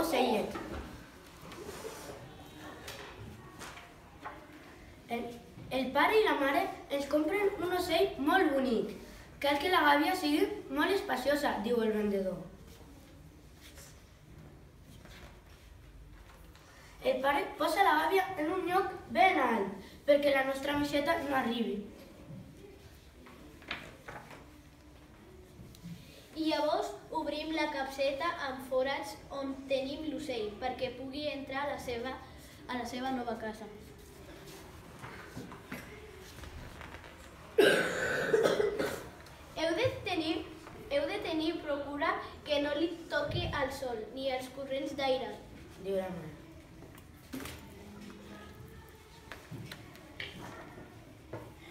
ocellet. El pare i la mare ens compren un ocell molt bonic. Cal que la gàbia sigui molt espaciosa, diu el vendedor. El pare posa la gàbia en un lloc ben alt perquè la nostra miseta no arribi. I llavors obrim la capseta amb forats on tenim l'ocell perquè pugui entrar a la seva nova casa. Heu de tenir procura que no li toqui el sol ni els corrents d'aire, Diu la mare.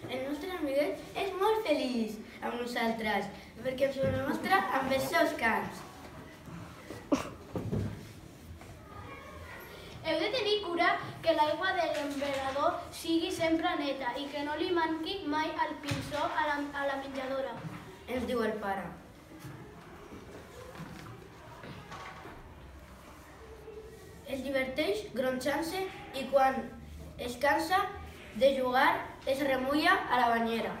El nostre amiguet és molt feliç amb nosaltres perquè ens ho demostra amb els seus cants. Heu de tenir cura que l'aigua de l'emberador sigui sempre neta i que no li manqui mai el pinzó a la menjadora. Ens diu el pare. Es diverteix gronxant-se i quan es cansa de jugar es remulla a la banyera.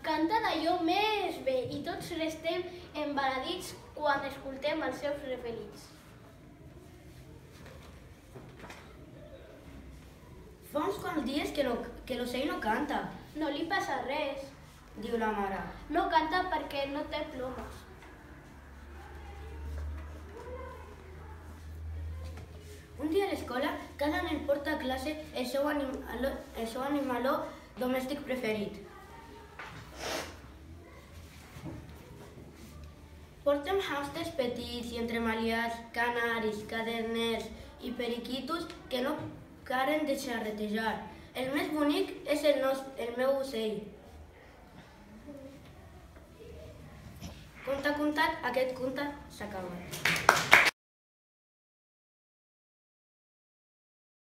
Canta d'allò més bé i tots restem embaladits quan escoltem els seus refelits. Fa uns quants dies que l'ocell no canta, No li passa res. diu la mare. No canta perquè no té plomes. Un dia a l'escola, cada nen porta a classe el seu animaló domèstic preferit. Portem hàmsters petits i entremaliats, canaris, caderners i periquitos que no paren de xerretejar. El més bonic és el meu ocell. Conte contat, aquest conte s'ha acabat.